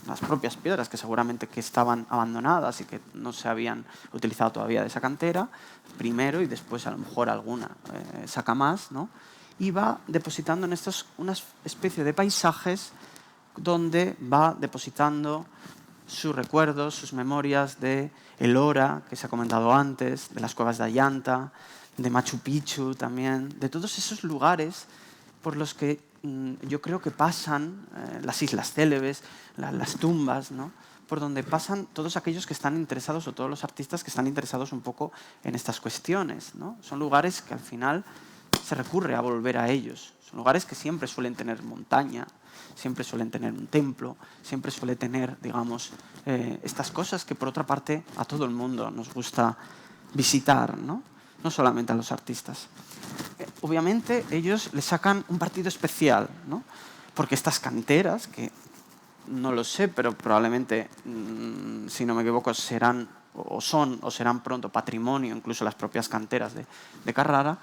las propias piedras que seguramente que estaban abandonadas y que no se habían utilizado todavía de esa cantera, primero, y después a lo mejor alguna saca más, ¿no? Y va depositando en estos una especie de paisajes donde va depositando sus recuerdos, sus memorias de El Ora, que se ha comentado antes, de las cuevas de Ayanta, de Machu Picchu también, de todos esos lugares por los que yo creo que pasan las Islas Célebes, las tumbas, ¿no? Por donde pasan todos aquellos que están interesados o todos los artistas que están interesados un poco en estas cuestiones, ¿no? Son lugares que al final se recurre a volver a ellos. Son lugares que siempre suelen tener montaña, siempre suelen tener un templo, siempre suele tener, digamos, estas cosas que por otra parte a todo el mundo nos gusta visitar, ¿no? No solamente a los artistas. Obviamente ellos le sacan un partido especial, ¿no? Porque estas canteras, que no lo sé, pero probablemente, si no me equivoco, serán o serán pronto patrimonio, incluso las propias canteras de Carrara,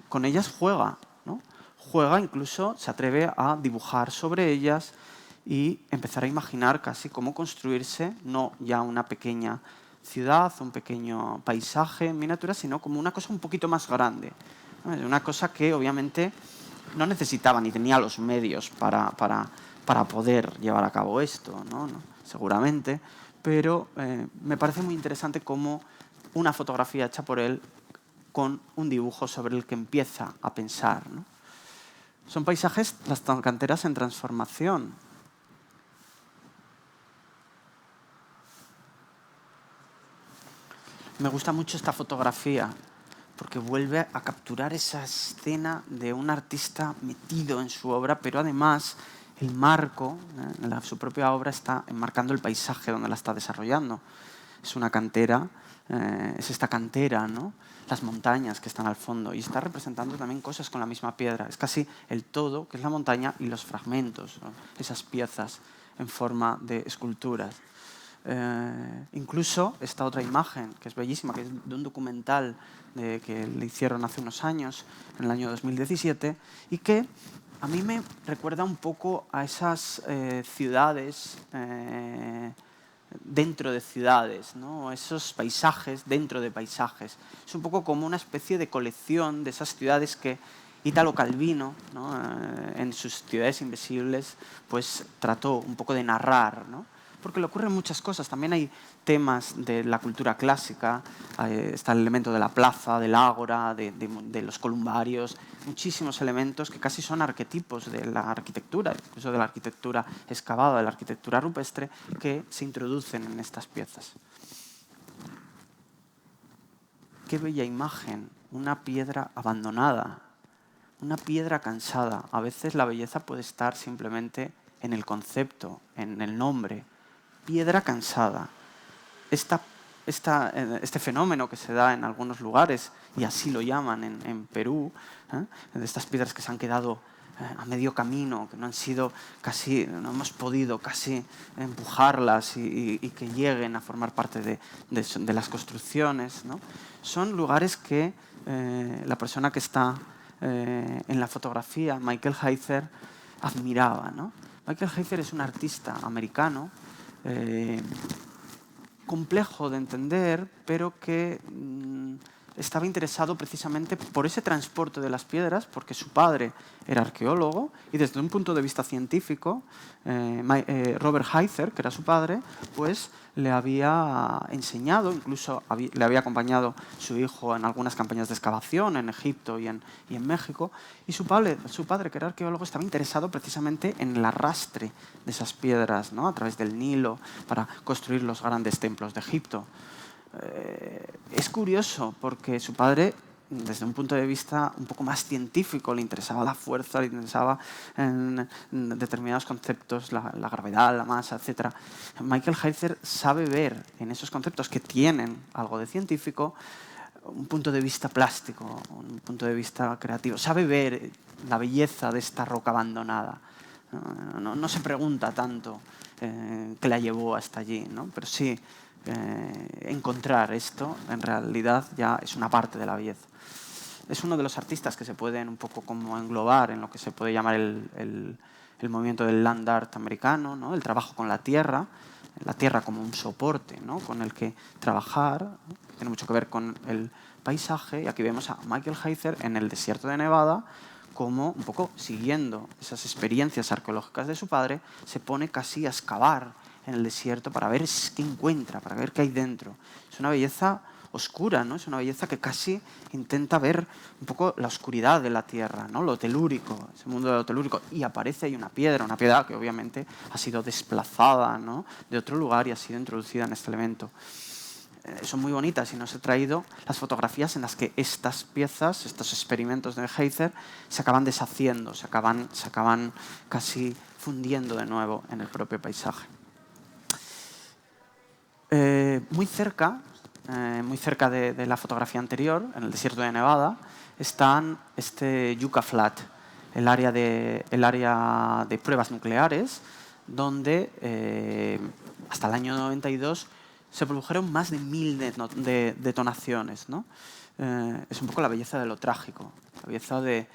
con ellas juega, ¿no? Juega, incluso se atreve a dibujar sobre ellas y empezar a imaginar casi cómo construirse, no ya una pequeña ciudad, un pequeño paisaje en miniatura, sino como una cosa un poquito más grande, ¿no? Una cosa que obviamente no necesitaba ni tenía los medios para poder llevar a cabo esto, ¿no? Seguramente, pero me parece muy interesante cómo una fotografía hecha por él con un dibujo sobre el que empieza a pensar, ¿no? Son paisajes, las canteras en transformación. Me gusta mucho esta fotografía porque vuelve a capturar esa escena de un artista metido en su obra, pero además el marco, su propia obra está enmarcando el paisaje donde la está desarrollando. Es una cantera, es esta cantera, ¿no? Las montañas que están al fondo, y está representando también cosas con la misma piedra. Es casi el todo, que es la montaña, y los fragmentos, ¿no? Esas piezas en forma de esculturas. Incluso esta otra imagen, que es bellísima, que es de un documental que le hicieron hace unos años, en el año 2017, y que a mí me recuerda un poco a esas ciudades dentro de ciudades, ¿no? Esos paisajes dentro de paisajes. Es un poco como una especie de colección de esas ciudades que Italo Calvino, ¿no? En sus Ciudades Invisibles, pues trató un poco de narrar, ¿no? Porque le ocurren muchas cosas. También hay temas de la cultura clásica, está el elemento de la plaza, del ágora, de los columbarios, muchísimos elementos que casi son arquetipos de la arquitectura, incluso de la arquitectura excavada, de la arquitectura rupestre, que se introducen en estas piezas. Qué bella imagen, una piedra abandonada, una piedra cansada. A veces la belleza puede estar simplemente en el concepto, en el nombre. Piedra cansada. Este fenómeno que se da en algunos lugares, y así lo llaman en Perú, de estas piedras que se han quedado a medio camino, que no han sido casi, no hemos podido casi empujarlas y que lleguen a formar parte de las construcciones, ¿no? Son lugares que la persona que está en la fotografía, Michael Heizer, admiraba, ¿no? Michael Heizer es un artista americano complejo de entender, pero que estaba interesado precisamente por ese transporte de las piedras, porque su padre era arqueólogo y desde un punto de vista científico, Robert Heizer, que era su padre, pues le había enseñado, incluso le había acompañado su hijo en algunas campañas de excavación en Egipto y en México, y su padre, que era arqueólogo, estaba interesado precisamente en el arrastre de esas piedras, ¿no? A través del Nilo para construir los grandes templos de Egipto. Es curioso porque su padre desde un punto de vista un poco más científico, le interesaba la fuerza, le interesaba en determinados conceptos, la gravedad, la masa, etc. Michael Heiser sabe ver en esos conceptos que tienen algo de científico un punto de vista plástico, un punto de vista creativo. Sabe ver la belleza de esta roca abandonada. No se pregunta tanto qué la llevó hasta allí, ¿no? Pero sí, encontrar esto en realidad ya es una parte de la belleza. Es uno de los artistas que se pueden un poco como englobar en lo que se puede llamar el movimiento del land art americano, ¿no? El trabajo con la tierra como un soporte, ¿no? Con el que trabajar, ¿no? Tiene mucho que ver con el paisaje, y aquí vemos a Michael Heiser en el desierto de Nevada, como un poco siguiendo esas experiencias arqueológicas de su padre, se pone casi a excavar en el desierto para ver qué encuentra, para ver qué hay dentro. Es una belleza oscura, ¿no? Es una belleza que casi intenta ver un poco la oscuridad de la tierra, ¿no? Lo telúrico, ese mundo de lo telúrico. Y aparece ahí una piedra que obviamente ha sido desplazada, ¿no? De otro lugar y ha sido introducida en este elemento. Son muy bonitas y nos he traído las fotografías en las que estas piezas, estos experimentos de Heiser, se acaban deshaciendo, se acaban casi fundiendo de nuevo en el propio paisaje. Muy cerca de la fotografía anterior, en el desierto de Nevada, están Yucca Flat, el área de pruebas nucleares, donde hasta el año 92 se produjeron más de 1000 detonaciones, ¿no? Es un poco la belleza de lo trágico, la belleza de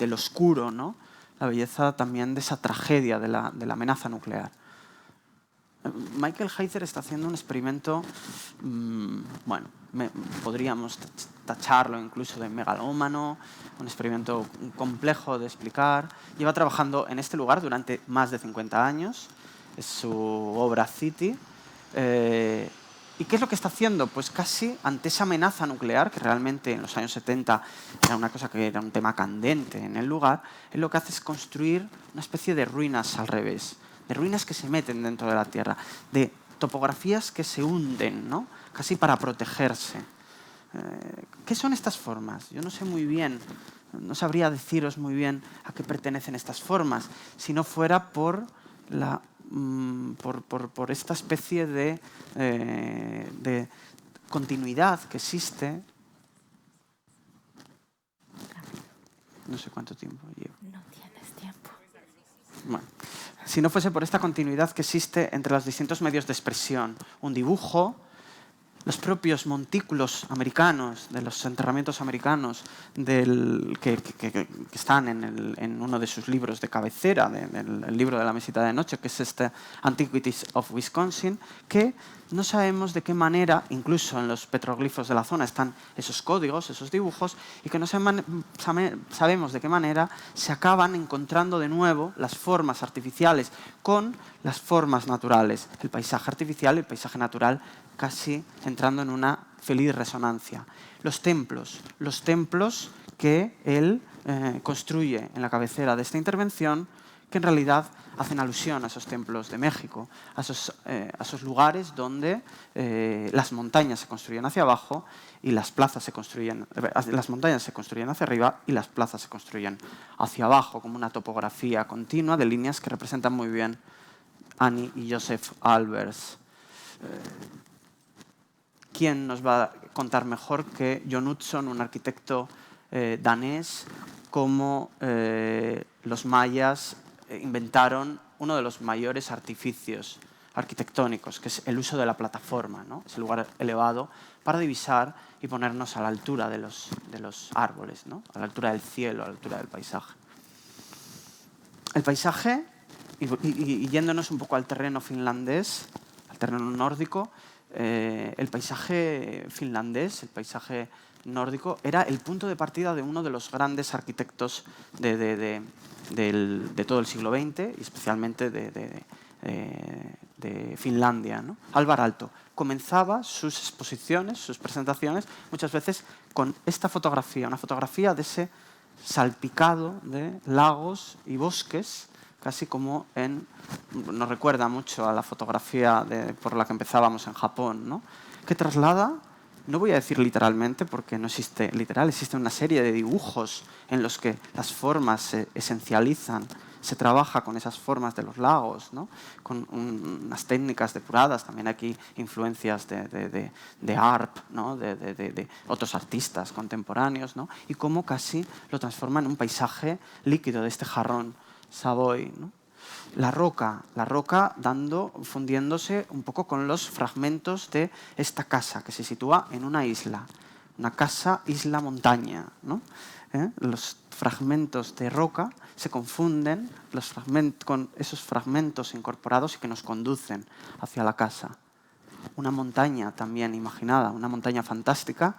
lo oscuro, ¿no? La belleza también de esa tragedia de la amenaza nuclear. Michael Heiser está haciendo un experimento, bueno, podríamos tacharlo incluso de megalómano, un experimento complejo de explicar. Lleva trabajando en este lugar durante más de 50 años, es su obra City. ¿Y qué es lo que está haciendo? Pues casi ante esa amenaza nuclear, que realmente en los años 70 era una cosa que era un tema candente en el lugar, él lo que hace es construir una especie de ruinas al revés, de ruinas que se meten dentro de la tierra, de topografías que se hunden, ¿no? Casi para protegerse. ¿Qué son estas formas? Yo no sé muy bien, no sabría deciros muy bien a qué pertenecen estas formas, si no fuera por esta especie de continuidad que existe. No sé cuánto tiempo llevo. No tienes tiempo. Bueno, si no fuese por esta continuidad que existe entre los distintos medios de expresión, un dibujo, los propios montículos americanos, de los enterramientos americanos, que están en uno de sus libros de cabecera, el libro de la mesita de noche, que es este Antiquities of Wisconsin, que no sabemos de qué manera, incluso en los petroglifos de la zona están esos códigos, esos dibujos, y que no sabemos de qué manera se acaban encontrando de nuevo las formas artificiales con las formas naturales, el paisaje artificial y el paisaje natural casi entrando en una feliz resonancia. Los templos que él construye en la cabecera de esta intervención, que en realidad hacen alusión a esos templos de México, a esos lugares donde las montañas se construyen hacia abajo y las montañas se construyen hacia arriba y las plazas se construyen hacia abajo, como una topografía continua de líneas que representan muy bien Annie y Joseph Albers. ¿Quién nos va a contar mejor que John Utzon, un arquitecto danés, cómo los mayas inventaron uno de los mayores artificios arquitectónicos, que es el uso de la plataforma, ¿no? Ese lugar elevado para divisar y ponernos a la altura de los árboles, ¿no? A la altura del cielo, a la altura del paisaje. El paisaje, y yéndonos un poco al terreno finlandés, al terreno nórdico, el paisaje finlandés, el paisaje nórdico, era el punto de partida de uno de los grandes arquitectos de todo el siglo XX y especialmente de Finlandia, ¿no? Alvar Aalto. Comenzaba sus exposiciones, sus presentaciones, muchas veces con esta fotografía, una fotografía de ese salpicado de lagos y bosques, casi como nos recuerda mucho a la fotografía por la que empezábamos en Japón, ¿no? Que traslada no voy a decir literalmente porque no existe literal, existe una serie de dibujos en los que las formas se esencializan, se trabaja con esas formas de los lagos, ¿no? Con unas técnicas depuradas, también aquí influencias de Arp, ¿no? de otros artistas contemporáneos, ¿no? Y cómo casi lo transforma en un paisaje líquido de este jarrón Savoy, ¿no? La roca fundiéndose un poco con los fragmentos de esta casa que se sitúa en una isla isla montaña, ¿no? Los fragmentos de roca se confunden con esos fragmentos incorporados y que nos conducen hacia la casa. Una montaña también imaginada, una montaña fantástica,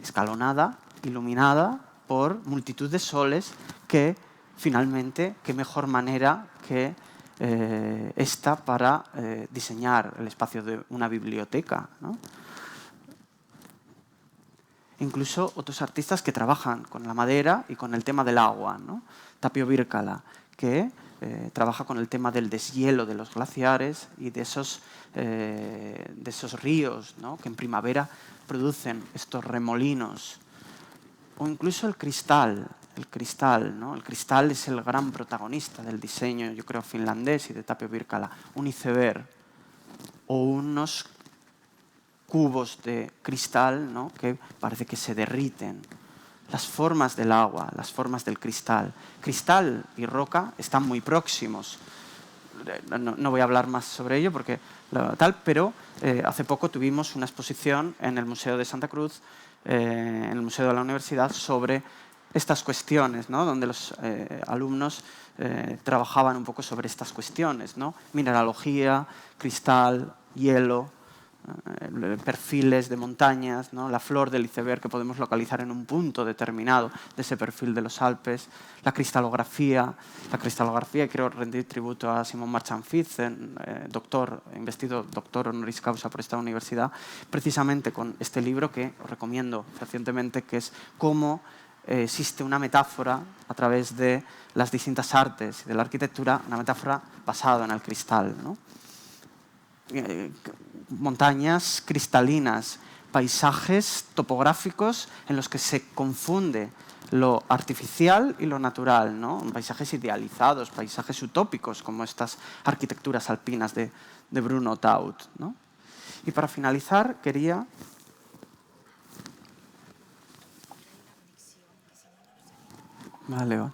escalonada, iluminada por multitud de soles que finalmente, qué mejor manera que esta para diseñar el espacio de una biblioteca, ¿no? Incluso otros artistas que trabajan con la madera y con el tema del agua, ¿no? Tapio Virkala, que trabaja con el tema del deshielo de los glaciares y de esos ríos, ¿no? Que en primavera producen estos remolinos. O incluso el cristal, ¿no? El cristal es el gran protagonista del diseño, yo creo, finlandés y de Tapio Virkala. Un iceberg o unos cubos de cristal, ¿no? Que parece que se derriten. Las formas del agua, las formas del cristal. Cristal y roca están muy próximos. No voy a hablar más sobre ello porque pero hace poco tuvimos una exposición en el Museo de Santa Cruz, en el Museo de la Universidad, sobre estas cuestiones, ¿no? Donde los alumnos trabajaban un poco sobre estas cuestiones, ¿no? Mineralogía, cristal, hielo, perfiles de montañas, ¿no? La flor del iceberg que podemos localizar en un punto determinado de ese perfil de los Alpes, la cristalografía, y quiero rendir tributo a Simon Marchand-Fitzen, investido doctor honoris causa por esta universidad, precisamente con este libro que os recomiendo recientemente, que es cómo existe una metáfora a través de las distintas artes y de la arquitectura, una metáfora basada en el cristal, ¿no? Montañas cristalinas, paisajes topográficos en los que se confunde lo artificial y lo natural, ¿no? Paisajes idealizados, paisajes utópicos, como estas arquitecturas alpinas de Bruno Taut, ¿no? Y para finalizar, quería... Vale.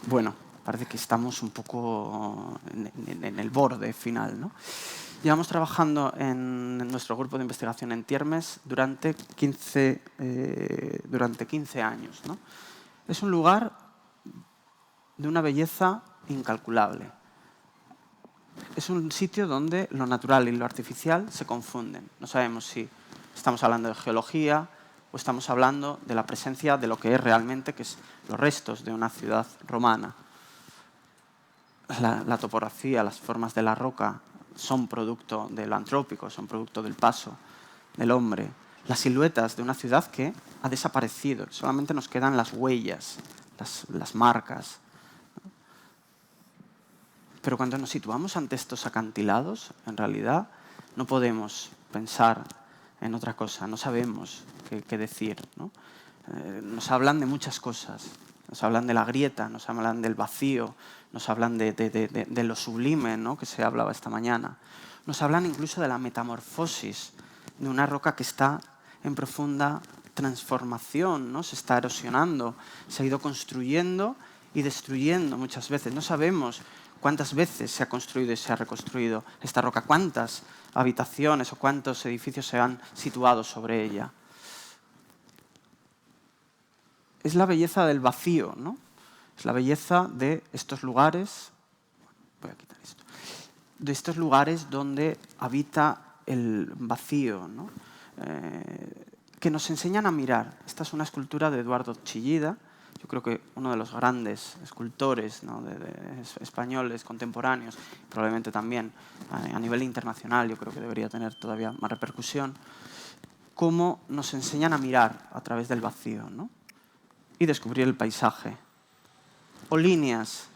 Bueno, parece que estamos un poco en el borde final, ¿no? Llevamos trabajando en nuestro grupo de investigación en Tiermes durante 15 años, ¿no? Es un lugar de una belleza incalculable. Es un sitio donde lo natural y lo artificial se confunden. No sabemos si estamos hablando de geología o estamos hablando de la presencia de lo que es realmente, que es los restos de una ciudad romana. La topografía, las formas de la roca son producto de lo antrópico, son producto del paso del hombre. Las siluetas de una ciudad que ha desaparecido, solamente nos quedan las huellas, las marcas. Pero cuando nos situamos ante estos acantilados, en realidad no podemos pensar en otra cosa, no sabemos qué decir, ¿no? Nos hablan de muchas cosas. Nos hablan de la grieta, nos hablan del vacío, nos hablan de lo sublime, ¿no? Que se hablaba esta mañana. Nos hablan incluso de la metamorfosis de una roca que está en profunda transformación, ¿no? Se está erosionando, se ha ido construyendo y destruyendo muchas veces. No sabemos cuántas veces se ha construido y se ha reconstruido esta roca, cuántas habitaciones o cuántos edificios se han situado sobre ella. Es la belleza del vacío, ¿no? Es la belleza de estos lugares, voy a quitar esto, de estos lugares donde habita el vacío, ¿no? Que nos enseñan a mirar. Esta es una escultura de Eduardo Chillida, yo creo que uno de los grandes escultores, ¿no? españoles contemporáneos, probablemente también a nivel internacional, yo creo que debería tener todavía más repercusión, cómo nos enseñan a mirar a través del vacío, ¿no? Y descubrir el paisaje. O líneas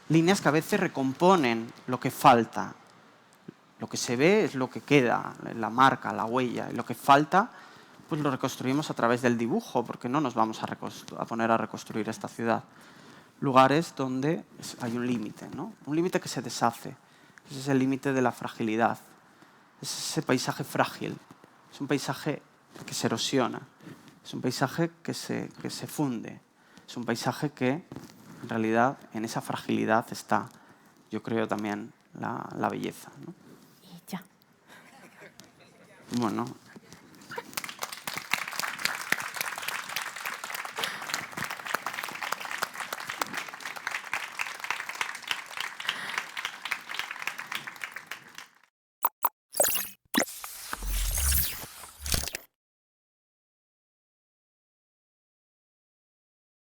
que a veces recomponen lo que falta, Lo que se ve es lo que queda, la marca, la huella, y lo que falta pues lo reconstruimos a través del dibujo, porque no nos vamos a poner a reconstruir esta ciudad. Lugares donde hay un límite, ¿no? Un límite que se deshace. Ese es el límite de la fragilidad. Es ese paisaje frágil. Es un paisaje que se erosiona. Es un paisaje que se funde. Es un paisaje que, en realidad, en esa fragilidad está, yo creo, también la belleza, ¿no? Y ya. Bueno.